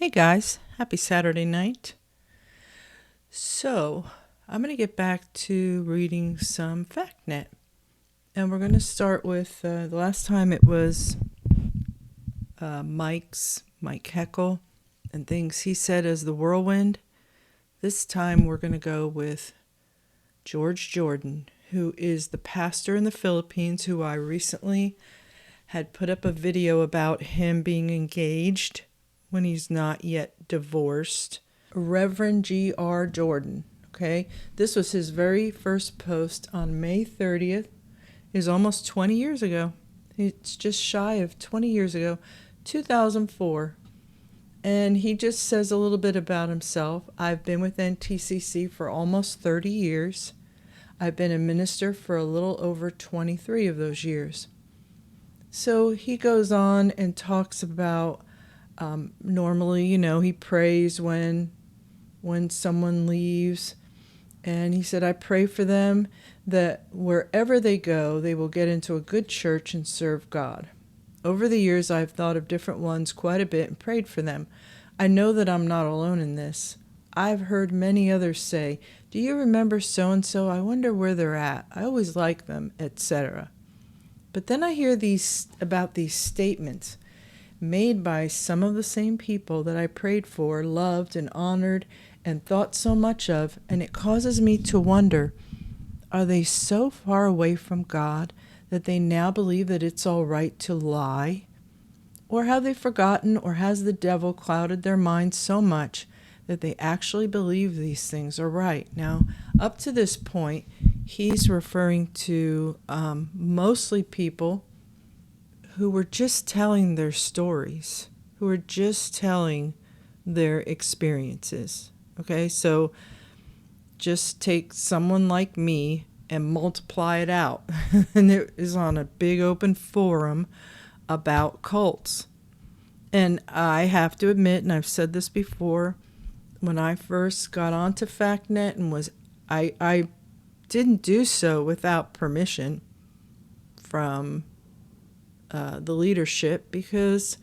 Hey guys, happy Saturday night. So, I'm going to get back to reading some FACTnet. And we're going to start with the last time it was Mike Heckle, and things he said as the whirlwind. This time we're going to go with George Jordan, who is the pastor in the Philippines, who I recently had put up a video about him being engaged when he's not yet divorced. Reverend G.R. Jordan, okay? This was his very first post on May 30th. It was almost 20 years ago. It's just shy of 20 years ago, 2004. And he just says a little bit about himself. I've been with NTCC for almost 30 years. I've been a minister for a little over 23 of those years. So he goes on and talks about normally, he prays when someone leaves. And he said, I pray for them that wherever they go, they will get into a good church and serve God. Over the years, I've thought of different ones quite a bit and prayed for them. I know that I'm not alone in this. I've heard many others say, do you remember so-and-so? I wonder where they're at. I always like them, etc. But then I hear about these statements made by some of the same people that I prayed for, loved, and honored, and thought so much of, and it causes me to wonder, are they so far away from God that they now believe that it's all right to lie? Or have they forgotten, or has the devil clouded their minds so much that they actually believe these things are right? Now, up to this point, he's referring to mostly people who were just telling their stories, who were just telling their experiences. Okay, so just take someone like me and multiply it out. And it is on a big open forum about cults. And I have to admit, and I've said this before, when I first got onto FACTnet and I didn't do so without permission from the leadership, because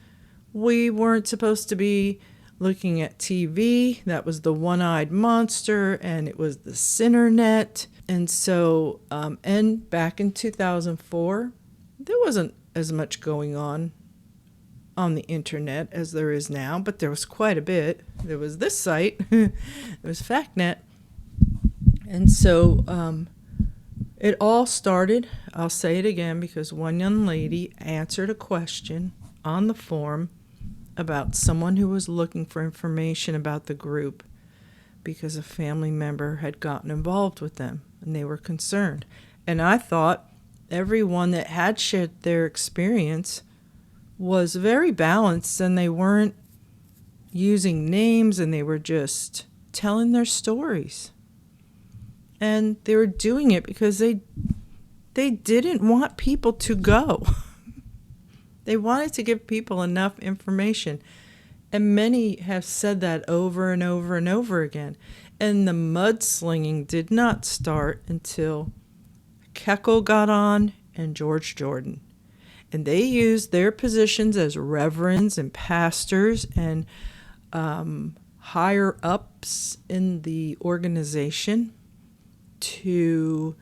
we weren't supposed to be looking at TV. That was the one-eyed monster, and it was the Sinnernet. And so, and back in 2004, there wasn't as much going on the internet as there is now, but there was quite a bit. There was this site, it was FACTnet. And so it all started, I'll say it again, because one young lady answered a question on the forum about someone who was looking for information about the group because a family member had gotten involved with them and they were concerned. And I thought everyone that had shared their experience was very balanced, and they weren't using names, and they were just telling their stories. And they were doing it because they didn't want people to go. They wanted to give people enough information. And many have said that over and over and over again. And the mudslinging did not start until Keckle got on and George Jordan. And they used their positions as reverends and pastors and higher ups in the organization to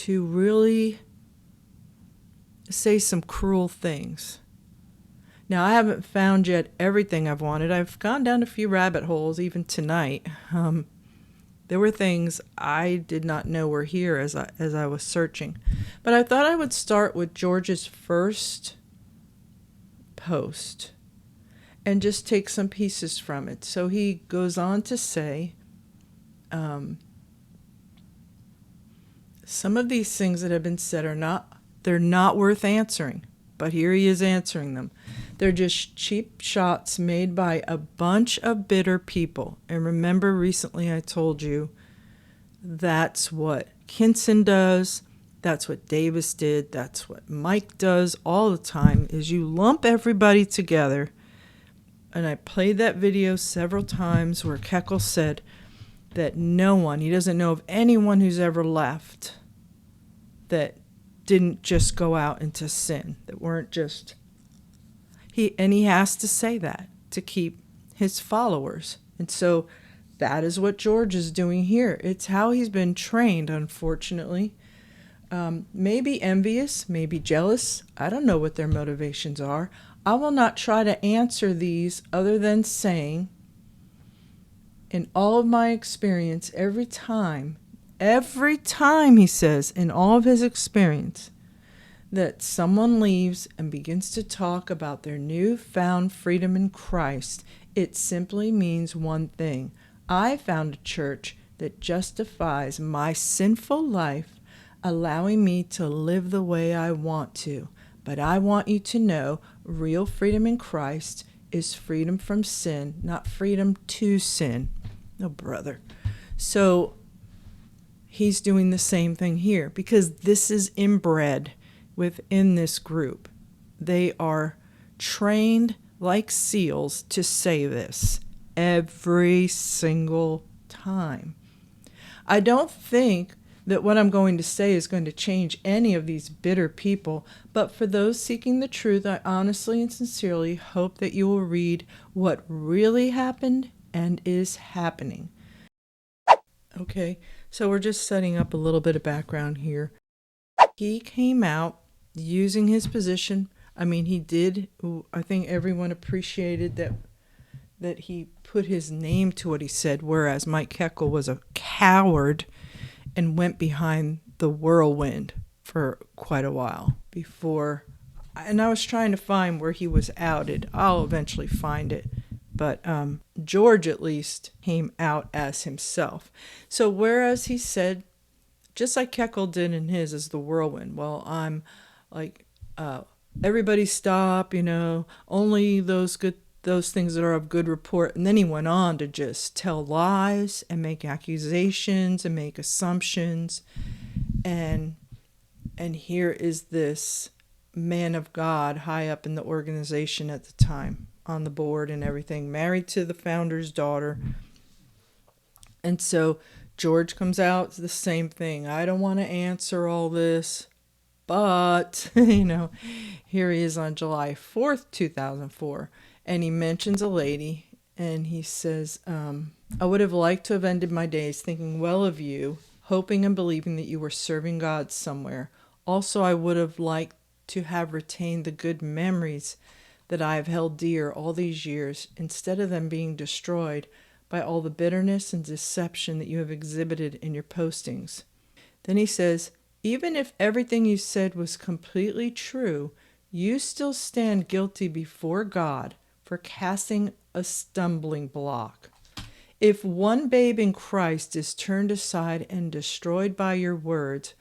really say some cruel things. Now, I haven't found yet everything I've wanted. I've gone down a few rabbit holes even tonight. There were things I did not know were here as I was searching. But I thought I would start with George's first post and just take some pieces from it. So he goes on to say, some of these things that have been said they're not worth answering, but here he is answering them. They're just cheap shots made by a bunch of bitter people. And remember, recently I told you that's what Kinson does, that's what Davis did, that's what Mike does all the time, is you lump everybody together. And I played that video several times where Keckle said that he doesn't know of anyone who's ever left that didn't just go out into sin, that weren't just... He has to say that to keep his followers. And so that is what George is doing here. It's how he's been trained, unfortunately. Maybe envious, maybe jealous. I don't know what their motivations are. I will not try to answer these other than saying, in all of my experience, every time, he says, in all of his experience, that someone leaves and begins to talk about their newfound freedom in Christ, it simply means one thing. I found a church that justifies my sinful life, allowing me to live the way I want to. But I want you to know, real freedom in Christ is freedom from sin, not freedom to sin. Oh, brother. So he's doing the same thing here, because this is inbred within this group. They are trained like seals to say this every single time. I don't think that what I'm going to say is going to change any of these bitter people, but for those seeking the truth, I honestly and sincerely hope that you will read what really happened and is happening. Okay, so we're just setting up a little bit of background here. He came out using his position. I mean, he did. I think everyone appreciated that he put his name to what he said, whereas Mike Heckel was a coward and went behind the whirlwind for quite a while before. And I was trying to find where he was outed. I'll eventually find it. But George, at least, came out as himself. So whereas he said, just like Heckel did in his, as the whirlwind, well, I'm like, everybody stop, only those things that are of good report. And then he went on to just tell lies and make accusations and make assumptions. And here is this man of God high up in the organization at the time, on the board and everything, married to the founder's daughter. And so George comes out, the same thing. I don't want to answer all this, but, here he is on July 4th, 2004. And he mentions a lady, and he says, I would have liked to have ended my days thinking well of you, hoping and believing that you were serving God somewhere. Also, I would have liked to have retained the good memories that I have held dear all these years, instead of them being destroyed by all the bitterness and deception that you have exhibited in your postings. Then he says, even if everything you said was completely true, you still stand guilty before God for casting a stumbling block. If one babe in Christ is turned aside and destroyed by your words,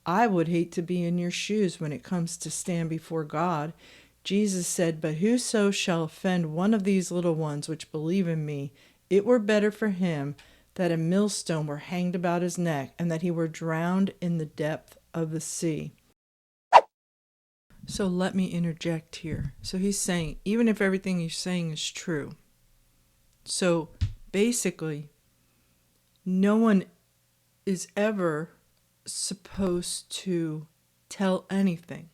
I would hate to be in your shoes when it comes to stand before God. Jesus said, but whoso shall offend one of these little ones which believe in me, it were better for him that a millstone were hanged about his neck, and that he were drowned in the depth of the sea. So let me interject here. So he's saying, even if everything he's saying is true, so basically, no one is ever supposed to tell anything.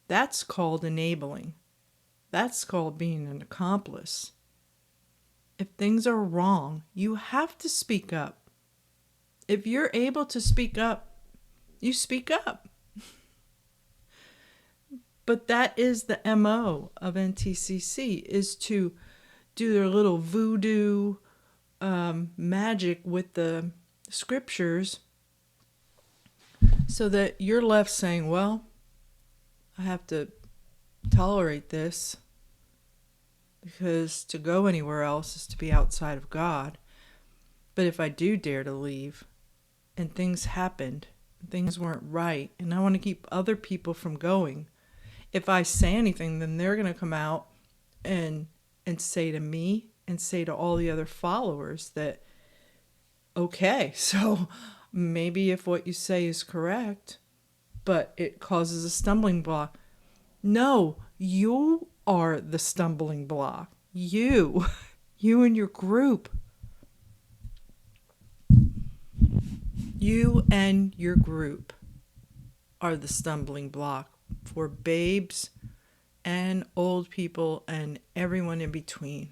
That's called enabling. That's called being an accomplice. If things are wrong, you have to speak up. If you're able to speak up, you speak up. But that is the MO of NTCC, is to do their little voodoo magic with the scriptures, so that you're left saying, well, I have to tolerate this, because to go anywhere else is to be outside of God. But if I do dare to leave, and things happened, things weren't right, and I want to keep other people from going, if I say anything, then they're going to come out and say to me and say to all the other followers that, okay, so maybe if what you say is correct, but it causes a stumbling block. No, you are the stumbling block. You and your group. You and your group are the stumbling block for babes and old people and everyone in between.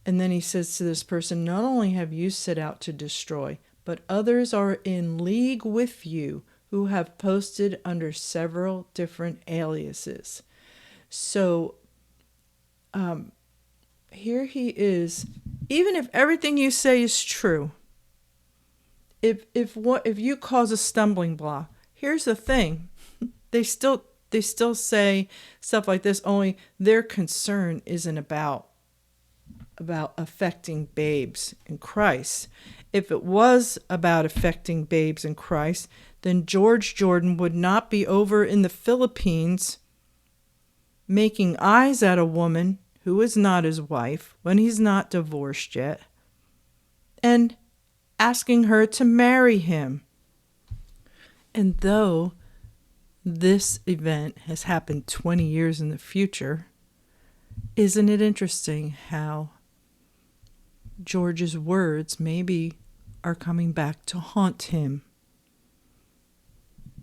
And then he says to this person, not only have you set out to destroy, but others are in league with you who have posted under several different aliases. So here he is. Even if everything you say is true, if you cause a stumbling block, here's the thing. They still say stuff like this, only their concern isn't about affecting babes in Christ. If it was about affecting babes in Christ, then George Jordan would not be over in the Philippines making eyes at a woman who is not his wife when he's not divorced yet and asking her to marry him. And though this event has happened 20 years in the future, isn't it interesting how George's words maybe are coming back to haunt him?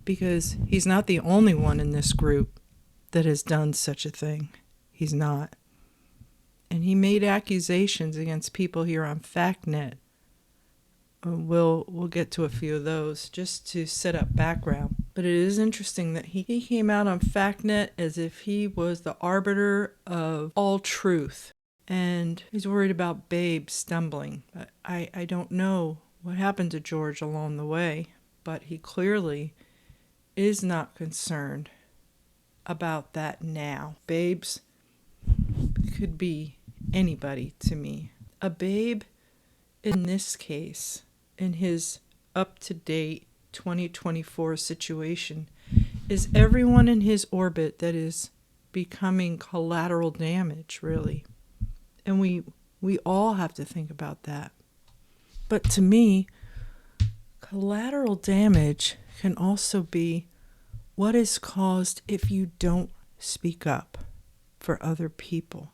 Because he's not the only one in this group that has done such a thing. He's not. And he made accusations against people here on FACTnet. We'll get to a few of those just to set up background. But it is interesting that he came out on FACTnet as if he was the arbiter of all truth. And he's worried about Babe stumbling. I don't know what happened to George along the way, but he clearly is not concerned about that now. Babes could be anybody to me. A babe in this case, in his up-to-date 2024 situation, is everyone in his orbit that is becoming collateral damage, really. And we all have to think about that. But to me, collateral damage can also be what is caused if you don't speak up for other people.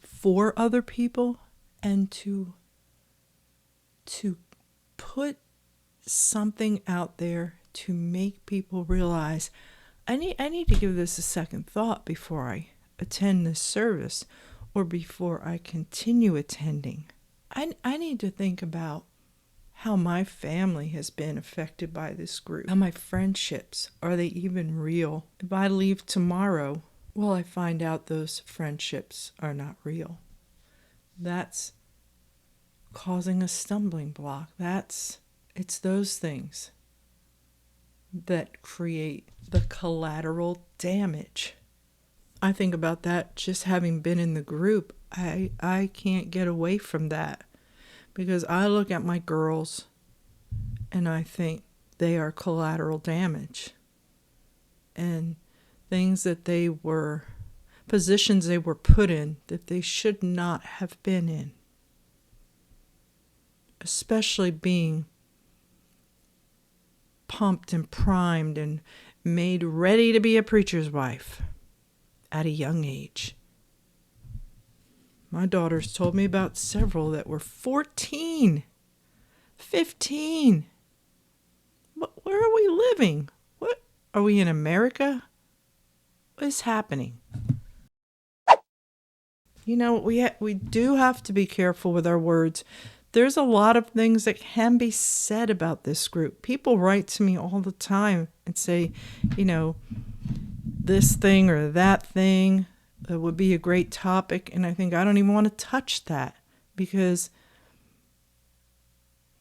For other people, and to put something out there to make people realize, I need to give this a second thought before I attend this service or before I continue attending. I need to think about how my family has been affected by this group. How my friendships, are they even real? If I leave tomorrow, will I find out those friendships are not real? That's causing a stumbling block. It's those things that create the collateral damage. I think about that just having been in the group. I can't get away from that because I look at my girls and I think they are collateral damage. And things that they were, positions they were put in that they should not have been in. Especially being pumped and primed and made ready to be a preacher's wife at a young age. My daughters told me about several that were 14, 15. Where are we living? What are we in America? What is happening? You know, we do have to be careful with our words. There's a lot of things that can be said about this group. People write to me all the time and say, you know, this thing or that thing would be a great topic. And I think I don't even want to touch that because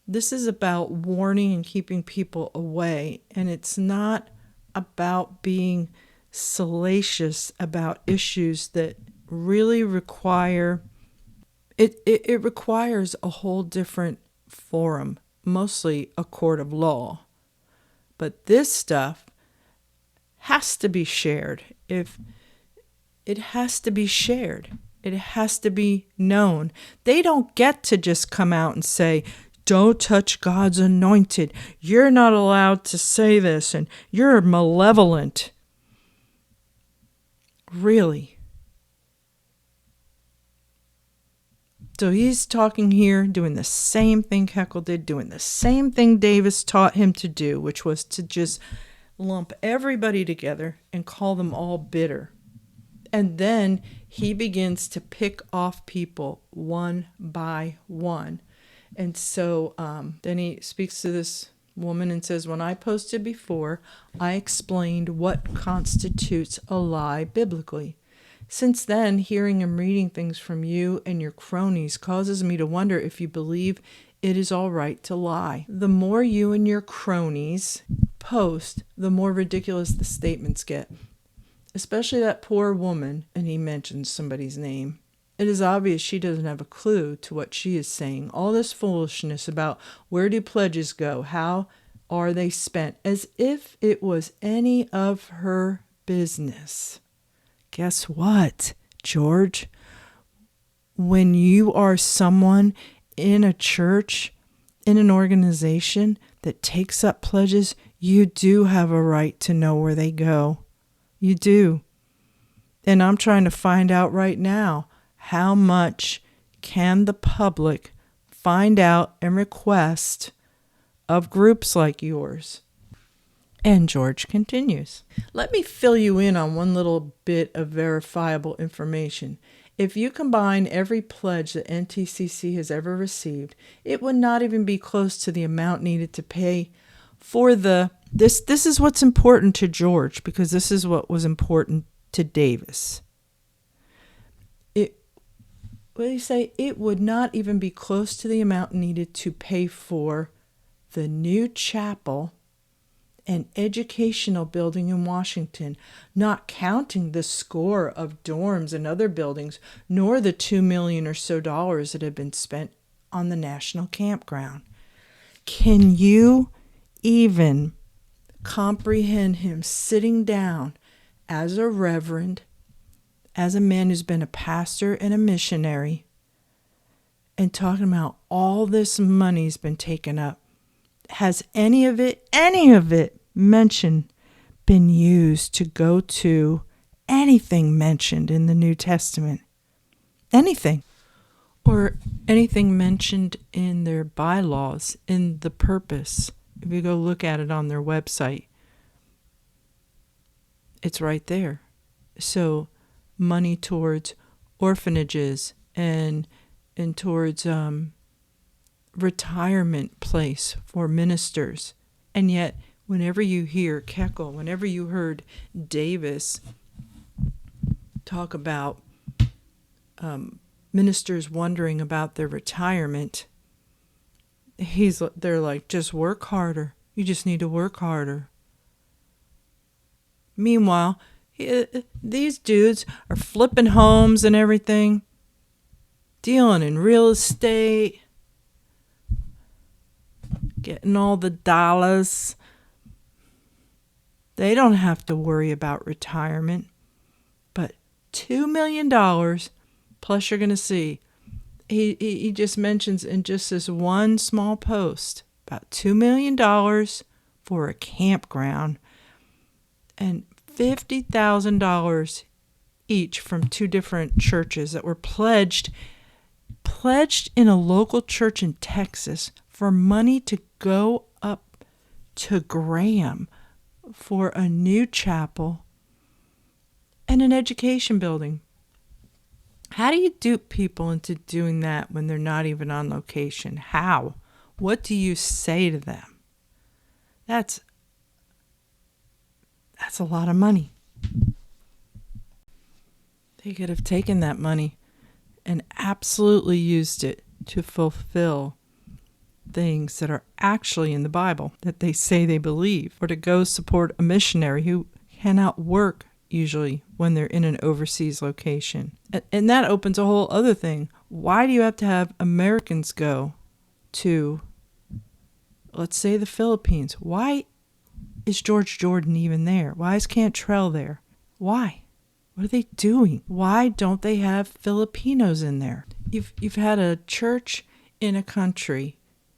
this is about warning and keeping people away. And it's not about being salacious about issues that really require... It requires a whole different forum, mostly a court of law. But this stuff has to be shared. If it has to be shared, it has to be known. They don't get to just come out and say, don't touch God's anointed. You're not allowed to say this, and you're malevolent. Really? So he's talking here, doing the same thing Heckel did, doing the same thing Davis taught him to do, which was to just lump everybody together and call them all bitter. And then he begins to pick off people one by one. And so then he speaks to this woman and says, when I posted before, I explained what constitutes a lie biblically. Since then, hearing and reading things from you and your cronies causes me to wonder if you believe it is all right to lie. The more you and your cronies post, the more ridiculous the statements get. Especially that poor woman, and he mentions somebody's name. It is obvious she doesn't have a clue to what she is saying. All this foolishness about where do pledges go, how are they spent, as if it was any of her business. Guess what, George? When you are someone in a church, in an organization that takes up pledges, you do have a right to know where they go. You do. And I'm trying to find out right now, how much can the public find out and request of groups like yours? And George continues. Let me fill you in on one little bit of verifiable information. If you combine every pledge that NTCC has ever received, it would not even be close to the amount needed to pay for this is what's important to George, because this is what was important to Davis. What do you say? It would not even be close to the amount needed to pay for the new chapel and educational building in Washington, not counting the score of dorms and other buildings, nor the $2 million or so that had been spent on the national campground. Can you even comprehend him sitting down as a reverend, as a man who's been a pastor and a missionary, and talking about all this money's been taken up? Has any of it mentioned been used to go to anything mentioned in the New Testament? Anything. Or anything mentioned in their bylaws, in the purpose. If you go look at it on their website, it's right there. So money towards orphanages and towards retirement place for ministers. And yet, whenever you hear Keckle, whenever you heard Davis talk about ministers wondering about their retirement, they're like, just work harder. You just need to work harder. Meanwhile, these dudes are flipping homes and everything, dealing in real estate, getting all the dollars. They don't have to worry about retirement. But $2 million, plus you're going to see, he just mentions in just this one small post, about $2 million for a campground and $50,000 each from two different churches that were pledged in a local church in Texas for money to go up to Graham for a new chapel and an education building. How do you dupe people into doing that when they're not even on location? How? What do you say to them? That's a lot of money. They could have taken that money and absolutely used it to fulfill things that are actually in the Bible that they say they believe, or to go support a missionary who cannot work usually when they're in an overseas location. And that opens a whole other thing. Why do you have to have Americans go to, let's say, the Philippines? Why is George Jordan even there? Why is Cantrell there? Why? What are they doing? Why don't they have Filipinos in there? You've had a church in a country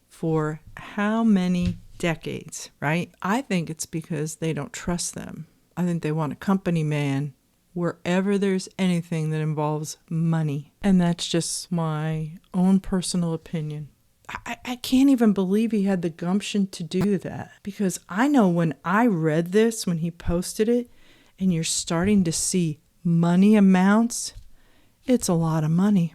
for how many decades, right? I think it's because they don't trust them. I think they want a company man wherever there's anything that involves money. And that's just my own personal opinion. I can't even believe he had the gumption to do that. Because I know when I read this, when he posted it, and you're starting to see money amounts, it's a lot of money.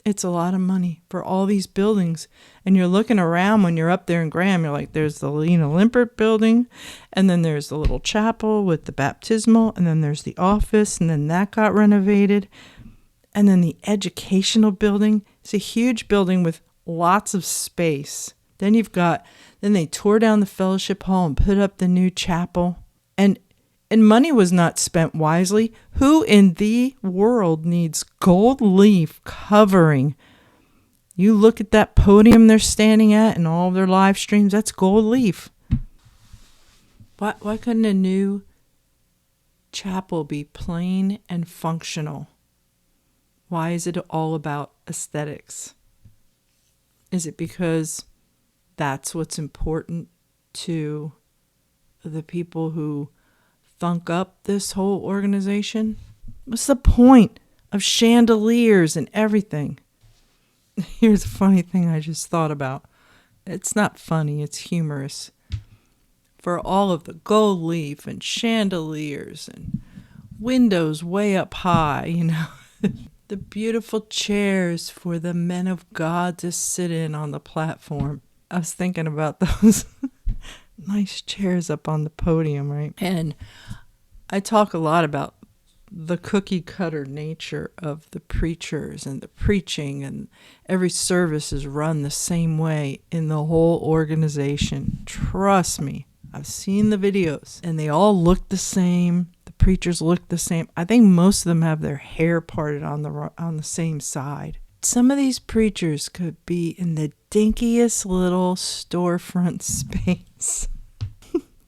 It's a lot of money for all these buildings. And you're looking around when you're up there in Graham, you're like, there's the Lena Limpert building, and then there's the little chapel with the baptismal, and then there's the office, and then that got renovated. And then the educational building. It's a huge building with lots of space. Then they tore down the fellowship hall and put up the new chapel. And money was not spent wisely. Who in the world needs gold leaf covering? You look at that podium they're standing at and all of their live streams, that's gold leaf. Why couldn't a new chapel be plain and functional? Why is it all about aesthetics? Is it because that's what's important to the people who thunk up this whole organization? What's the point of chandeliers and everything? Here's a funny thing I just thought about. It's not funny, it's humorous. For all of the gold leaf and chandeliers and windows way up high, the beautiful chairs for the men of God to sit in on the platform. I was thinking about those nice chairs up on the podium, right? And I talk a lot about the cookie cutter nature of the preachers and the preaching, and every service is run the same way in the whole organization. Trust me, I've seen the videos and they all look the same. The preachers look the same. I think most of them have their hair parted on the same side. Some of these preachers could be in the dinkiest little storefront space.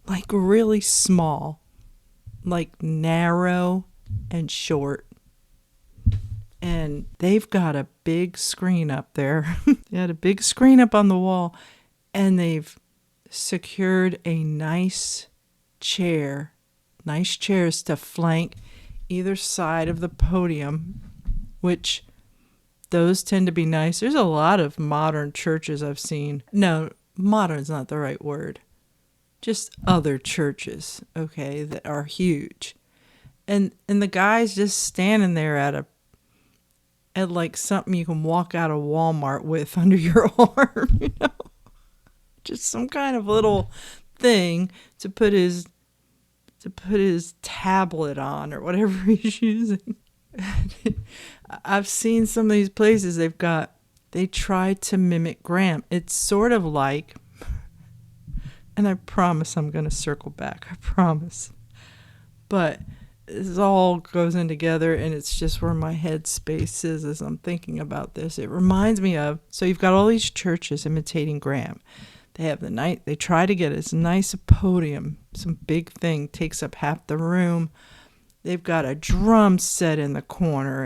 Like really small, like narrow and short. And they've got a big screen up there. They had a big screen up on the wall, and they've secured a nice chairs to flank either side of the podium, which those tend to be nice. There's a lot of modern churches I've seen. No, modern's not the right word. Just other churches, okay, that are huge. And the guy's just standing there at like something you can walk out of Walmart with under your arm, Just some kind of little thing to put his tablet on or whatever he's using. I've seen some of these places they try to mimic Graham. It's sort of like, and I promise I'm going to circle back, I promise. But this all goes in together, and it's just where my head space is as I'm thinking about this. It reminds me of, so you've got all these churches imitating Graham. They try to get as nice a podium, some big thing takes up half the room. They've got a drum set in the corner,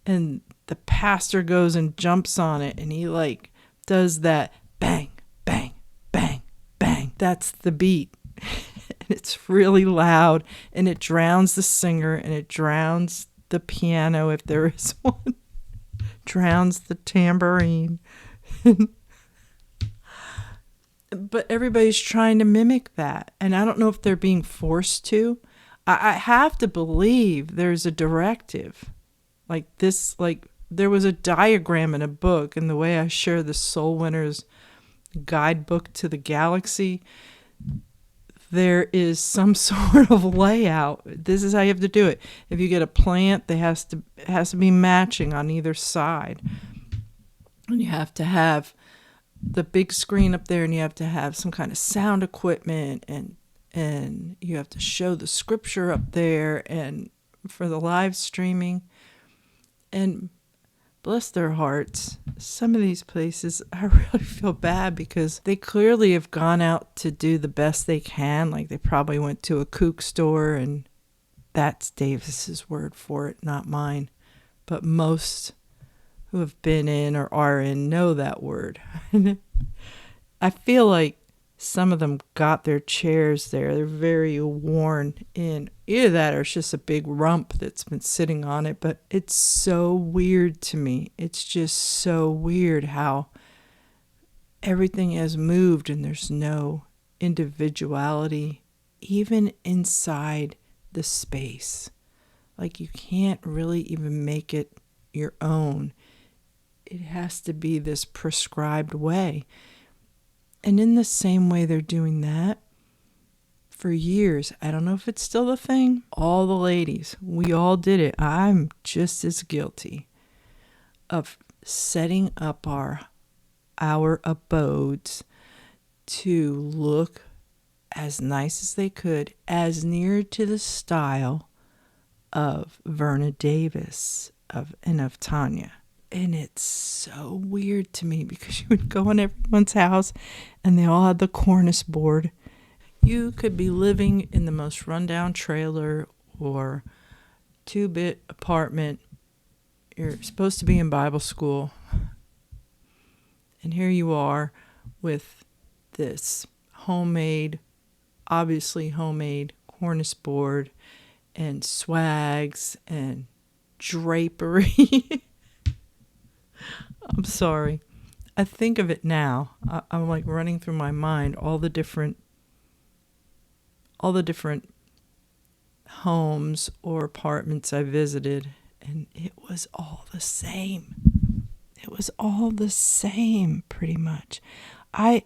and the pastor goes and jumps on it, and he like does that bang, bang, bang, bang. That's the beat. And it's really loud, and it drowns the singer, and it drowns the piano if there is one. Drowns the tambourine. But everybody's trying to mimic that. And I don't know if they're being forced to. I have to believe there's a directive. Like this, like there was a diagram in a book, and the way I share the Soul Winner's guidebook to the galaxy, there is some sort of layout. This is how you have to do it. If you get a plant, it has to be matching on either side. And you have to have the big screen up there, and you have to have some kind of sound equipment, and you have to show the scripture up there and for the live streaming. And bless their hearts, some of these places, I really feel bad because they clearly have gone out to do the best they can. Like they probably went to a kook store, and that's Davis's word for it, not mine. But most who have been in or are in know that word. I feel like some of them got their chairs there. They're very worn in. Either that or it's just a big rump that's been sitting on it. But it's so weird to me. It's just so weird how everything has moved and there's no individuality, even inside the space. Like you can't really even make it your own. It has to be this prescribed way. And in the same way they're doing that, for years, I don't know if it's still a thing, all the ladies, we all did it. I'm just as guilty of setting up our abodes to look as nice as they could, as near to the style of Verna Davis and of Tanya. And it's so weird to me because you would go in everyone's house and they all had the cornice board. You could be living in the most rundown trailer or 2-bit apartment. You're supposed to be in Bible school. And here you are with this obviously homemade cornice board and swags and drapery. I'm sorry. I think of it now. I'm like running through my mind all the different homes or apartments I visited, and it was all the same. It was all the same, pretty much. I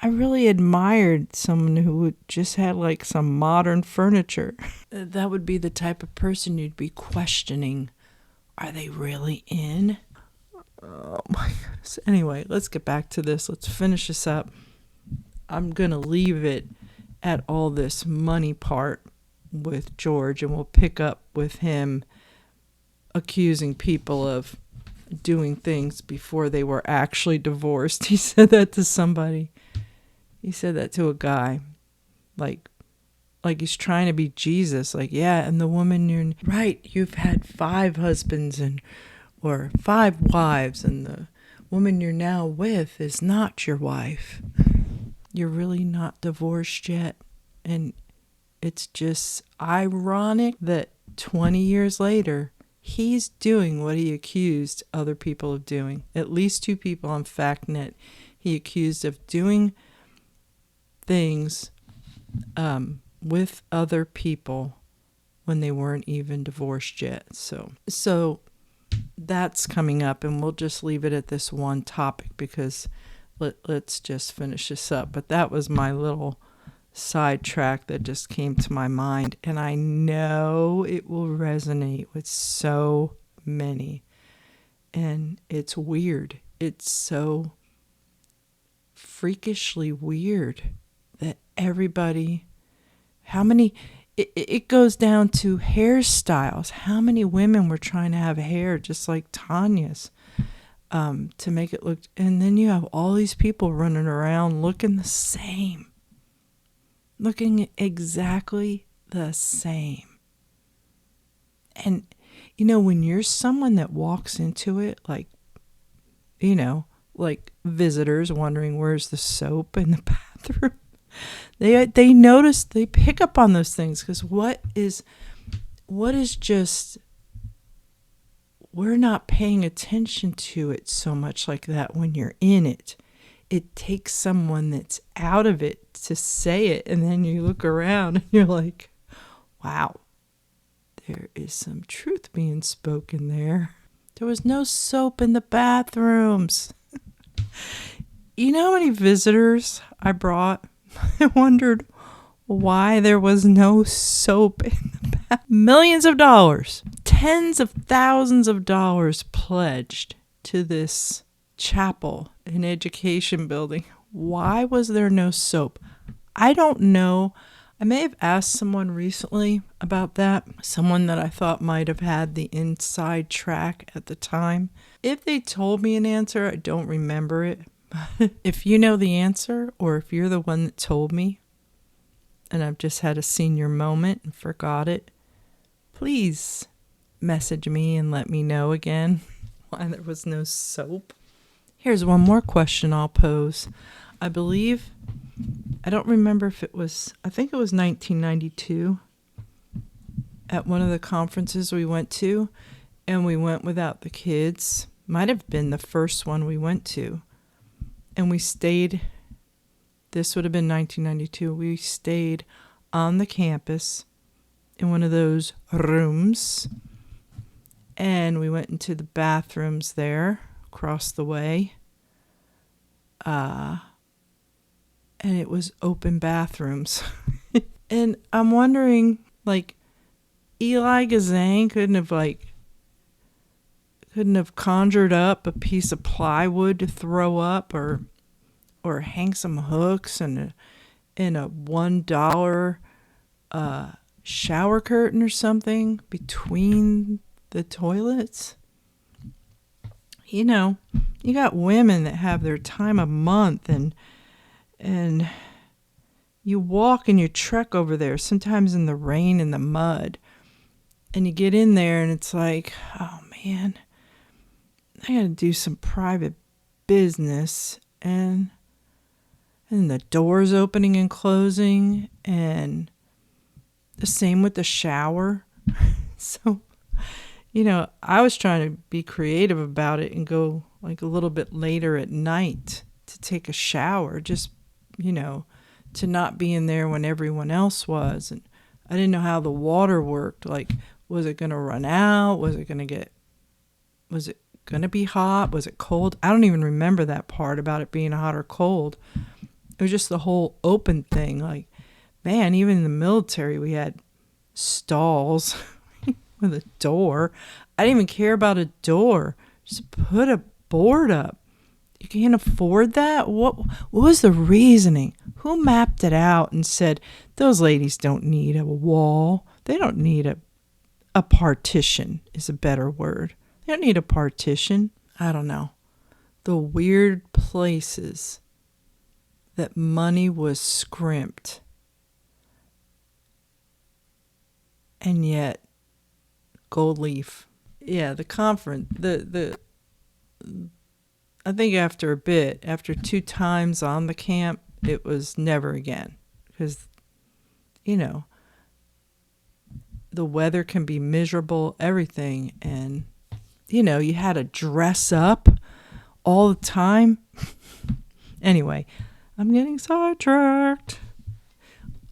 really admired someone who just had like some modern furniture. That would be the type of person you'd be questioning. Are they really in? Oh my goodness. Anyway, let's get back to this. Let's finish this up. I'm going to leave it at all this money part with George, and we'll pick up with him accusing people of doing things before they were actually divorced. He said that to somebody. He said that to a guy. Like he's trying to be Jesus. Like, yeah, and the woman, you're right, you've had 5 husbands or 5 wives, and the woman you're now with is not your wife. You're really not divorced yet. And it's just ironic that 20 years later, he's doing what he accused other people of doing. At least 2 people on FACTnet he accused of doing things with other people when they weren't even divorced yet. So that's coming up, and we'll just leave it at this one topic because let's just finish this up. But that was my little sidetrack that just came to my mind, and I know it will resonate with so many. And it's weird. It's so freakishly weird that everybody, it goes down to hairstyles. How many women were trying to have hair just like Tanya's to make it look, and then you have all these people running around looking the same, looking exactly the same. And when you're someone that walks into it, like visitors wondering where's the soap in the bathroom, they notice, they pick up on those things, because what is just, we're not paying attention to it so much like that when you're in it. It takes someone that's out of it to say it, and then you look around and you're like, wow, there is some truth being spoken there. There was no soap in the bathrooms. You know how many visitors I brought? I wondered why there was no soap in the bathroom. Millions of dollars, tens of thousands of dollars pledged to this chapel, an education building. Why was there no soap? I don't know. I may have asked someone recently about that, someone that I thought might have had the inside track at the time. If they told me an answer, I don't remember it. If you know the answer, or if you're the one that told me and I've just had a senior moment and forgot it, please message me and let me know again why there was no soap. Here's one more question I'll pose. I don't remember if it was, I think it was 1992 at one of the conferences we went to, and we went without the kids. Might have been the first one we went to. And we stayed, this would have been 1992, we stayed on the campus in one of those rooms. And we went into the bathrooms there across the way. And it was open bathrooms. And I'm wondering, like, Eli Gazang couldn't have conjured up a piece of plywood to throw up, or hang some hooks and a $1 shower curtain or something between the toilets. You know, you got women that have their time of month, and you walk and you trek over there, sometimes in the rain and the mud, and you get in there and it's like, oh man, I gotta do some private business, and the doors opening and closing, and the same with the shower. So, you know, I was trying to be creative about it and go like a little bit later at night to take a shower, just, you know, to not be in there when everyone else was. And I didn't know how the water worked. Like, was it going to run out? Was it going to be hot? Was it cold? I don't even remember that part about it being hot or cold. It was just the whole open thing. Like, man, even in the military, we had stalls with a door. I didn't even care about a door. Just put a board up. You can't afford that? What was the reasoning? Who mapped it out and said, those ladies don't need a wall. They don't need a partition is a better word. They don't need a partition. I don't know. The weird places that money was scrimped. And yet, gold leaf. Yeah, the conference, I think after a bit, after 2 times on the camp, it was never again. Because, you know, the weather can be miserable, everything. And, you know, you had to dress up all the time. Anyway, I'm getting sidetracked.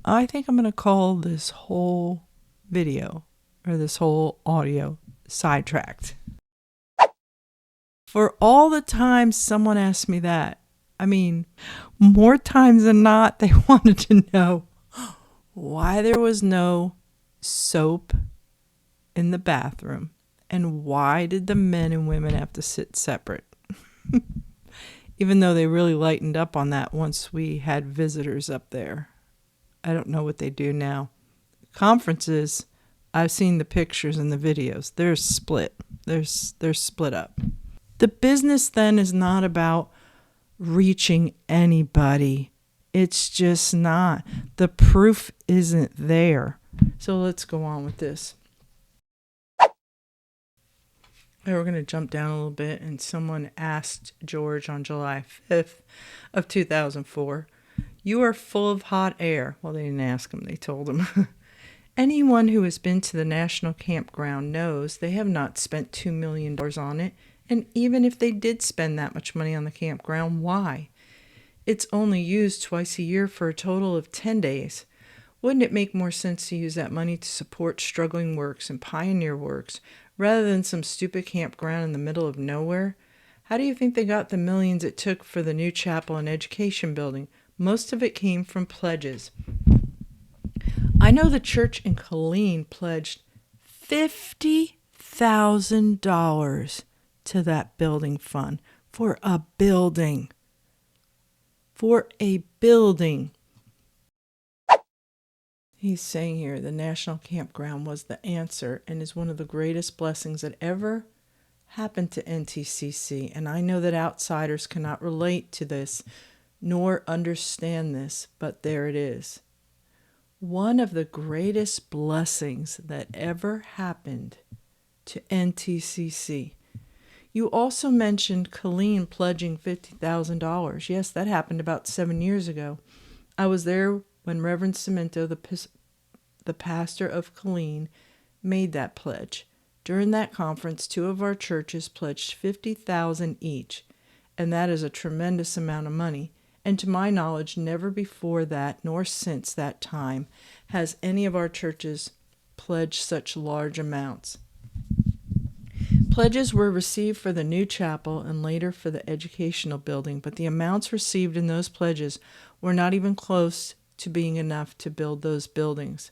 I think I'm going to call this whole video, or this whole audio, sidetracked. For all the times someone asked me that, I mean, more times than not, they wanted to know why there was no soap in the bathroom, and why did the men and women have to sit separate? Even though they really lightened up on that once we had visitors up there. I don't know what they do now. Conferences, I've seen the pictures and the videos. They're split. They're split up. The business then is not about reaching anybody. It's just not. The proof isn't there. So let's go on with this. We're going to jump down a little bit, and someone asked George on July 5th of 2004, "You are full of hot air." Well, they didn't ask him. They told him. Anyone who has been to the National Campground knows they have not spent $2 million on it. And even if they did spend that much money on the campground, why? It's only used twice a year for a total of 10 days. Wouldn't it make more sense to use that money to support struggling works and pioneer works rather than some stupid campground in the middle of nowhere? How do you think they got the millions it took for the new chapel and education building? Most of it came from pledges. I know the church in Killeen pledged $50,000 to that building fund for a building. For a building. He's saying here the National Campground was the answer and is one of the greatest blessings that ever happened to NTCC. And I know that outsiders cannot relate to this nor understand this, but there it is. One of the greatest blessings that ever happened to NTCC. You also mentioned Killeen pledging $50,000. Yes, that happened about 7 years ago. I was there when Reverend Cemento, the pastor of Killeen, made that pledge. During that conference, 2 of our churches pledged $50,000 each. And that is a tremendous amount of money. And to my knowledge, never before that, nor since that time, has any of our churches pledged such large amounts. Pledges were received for the new chapel and later for the educational building, but the amounts received in those pledges were not even close to being enough to build those buildings.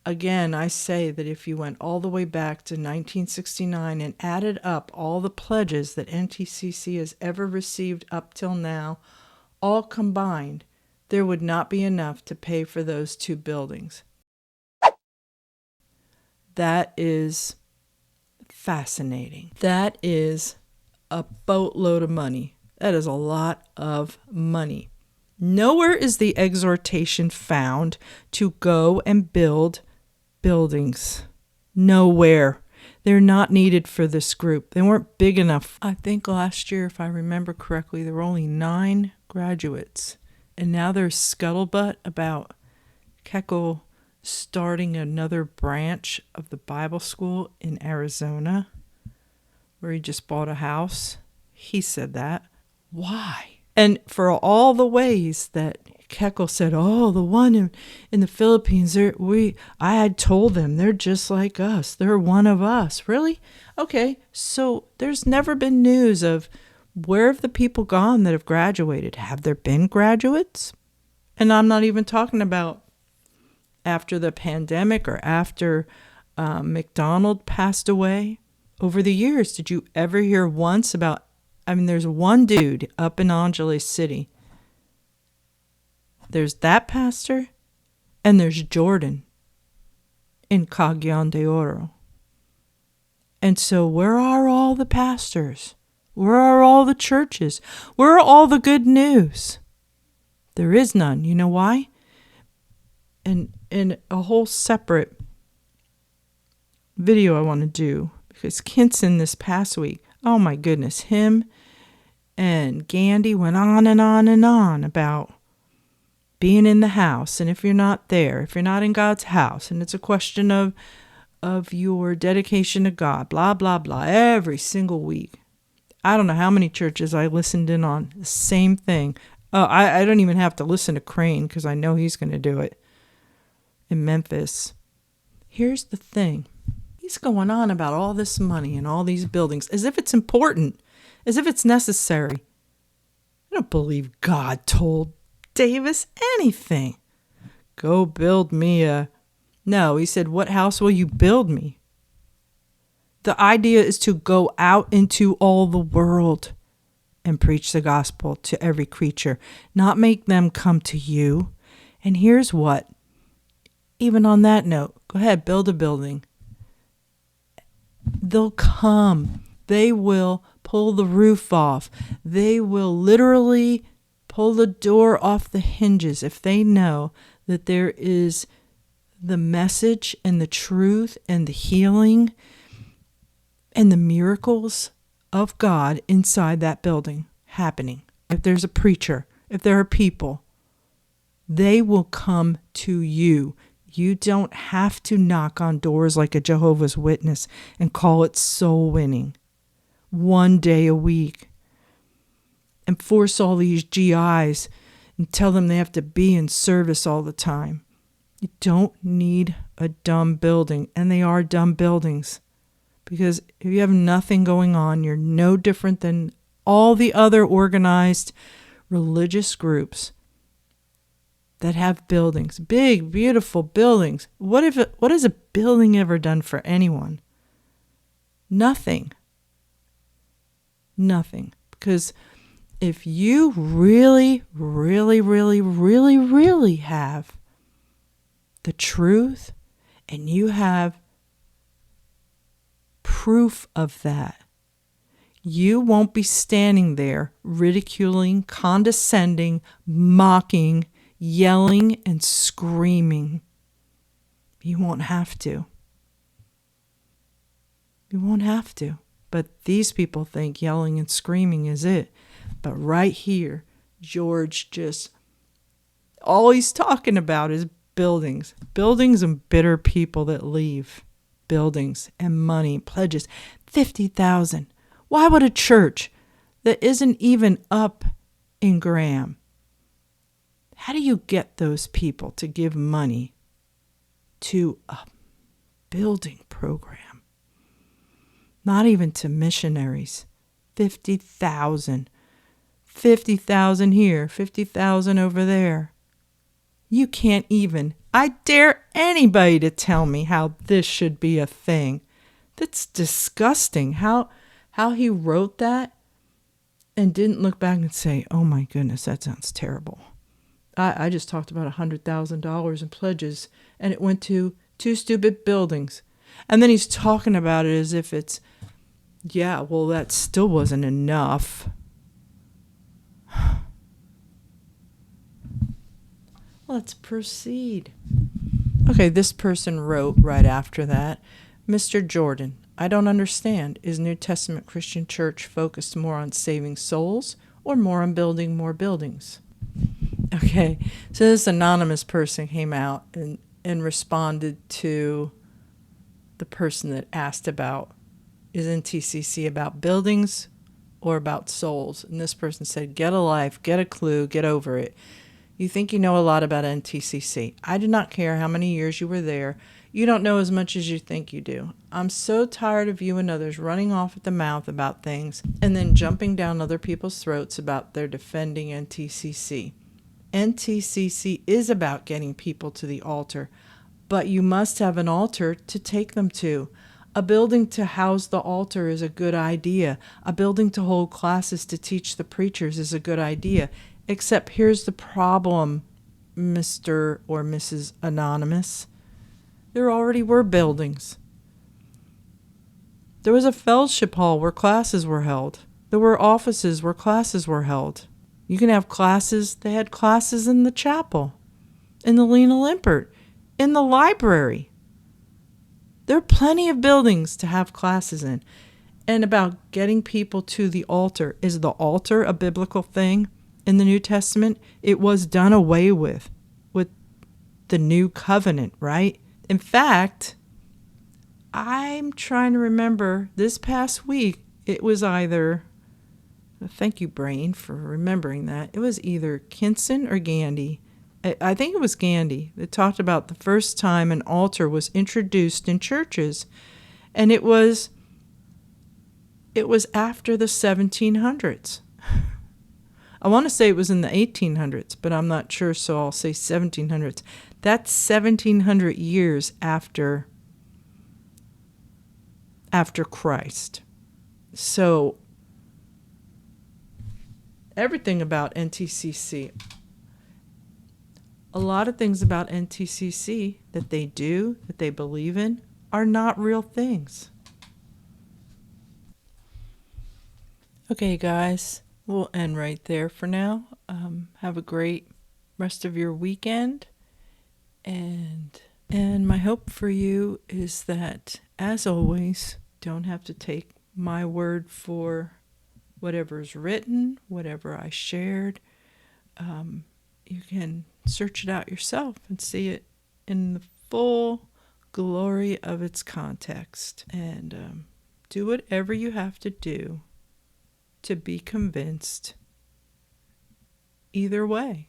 Again, I say that if you went all the way back to 1969 and added up all the pledges that NTCC has ever received up till now, all combined, there would not be enough to pay for those two buildings. That is fascinating. That is a boatload of money. That is a lot of money. Nowhere is the exhortation found to go and build buildings. Nowhere. They're not needed for this group. They weren't big enough. I think last year, if I remember correctly, there were only 9 graduates. And now there's scuttlebutt about Keckle starting another branch of the Bible school in Arizona, where he just bought a house. He said that. Why? And for all the ways that Keckle said, oh, the one in the Philippines, I had told them they're just like us. They're one of us. Really? Okay, so there's never been news of where have the people gone that have graduated? Have there been graduates? And I'm not even talking about after the pandemic or after McDonald passed away. Over the years, did you ever hear once about, there's one dude up in Angeles City. There's that pastor, and there's Jordan in Cagayan de Oro. And so where are all the pastors? Where are all the churches? Where are all the good news? There is none. You know why? And in a whole separate video I want to do, because Kinson this past week, oh my goodness, him and Gandhi went on and on and on about being in the house, and if you're not there, if you're not in God's house, and it's a question of your dedication to God, blah, blah, blah, every single week. I don't know how many churches I listened in on the same thing. Oh, I don't even have to listen to Crane because I know he's going to do it in Memphis. Here's the thing. He's going on about all this money and all these buildings as if it's important, as if it's necessary. I don't believe God told Davis anything. Go build me a... No, he said, what house will you build me? The idea is to go out into all the world and preach the gospel to every creature, not make them come to you. And here's what, even on that note, go ahead, build a building. They'll come. They will pull the roof off. They will literally pull the door off the hinges if they know that there is the message and the truth and the healing and the miracles of God inside that building happening. If there's a preacher, if there are people, they will come to you. You don't have to knock on doors like a Jehovah's Witness and call it soul winning 1 day a week and force all these GIs and tell them they have to be in service all the time. You don't need a dumb building, and they are dumb buildings. Because if you have nothing going on, you're no different than all the other organized religious groups that have buildings, big, beautiful buildings. What has a building ever done for anyone? Nothing. Nothing. Because if you really, really, really, really, really have the truth and you have proof of that, you won't be standing there ridiculing, condescending, mocking, yelling, and screaming. You won't have to. You won't have to. But these people think yelling and screaming is it. But right here, George just, all he's talking about is buildings. Buildings and bitter people that leave. Buildings and money, pledges. $50,000. Why would a church that isn't even up in Graham. How do you get those people to give money to a building program? Not even to missionaries. 50,000. 50,000 here, 50,000 over there. You can't even. I dare anybody to tell me how this should be a thing. That's disgusting. How he wrote that and didn't look back and say, oh my goodness, that sounds terrible. I just talked about $100,000 in pledges, and it went to 2 stupid buildings. And then he's talking about it as if it's, yeah, well, that still wasn't enough. Let's proceed. Okay, this person wrote right after that, Mr. Jordan, I don't understand. Is New Testament Christian Church focused more on saving souls or more on building more buildings? Okay, so this anonymous person came out and responded to the person that asked about, is NTCC about buildings or about souls? And this person said, get a life, get a clue, get over it. You think you know a lot about NTCC. I do not care how many years you were there. You don't know as much as you think you do. I'm so tired of you and others running off at the mouth about things and then jumping down other people's throats about their defending NTCC. NTCC is about getting people to the altar, but you must have an altar to take them to. A building to house the altar is a good idea. A building to hold classes to teach the preachers is a good idea. Except here's the problem, Mr. or Mrs. Anonymous. There already were buildings. There was a fellowship hall where classes were held. There were offices where classes were held. You can have classes. They had classes in the chapel, in the Lena Limpert, in the library. There are plenty of buildings to have classes in. And about getting people to the altar. Is the altar a biblical thing in the New Testament? It was done away with the new covenant, right? In fact, I'm trying to remember this past week, it was either, thank you, Brain, for remembering that. It was either Kinson or Gandy. I think it was Gandy that talked about the first time an altar was introduced in churches. And it was after the 1700s. I want to say it was in the 1800s, but I'm not sure, so I'll say 1700s. That's 1700 years after Christ. So everything about NTCC, a lot of things about NTCC that they do, that they believe in, are not real things. Okay, guys, we'll end right there for now. Have a great rest of your weekend. And my hope for you is that, as always, don't have to take my word for whatever's written, whatever I shared. You can search it out yourself and see it in the full glory of its context. And do whatever you have to do to be convinced either way.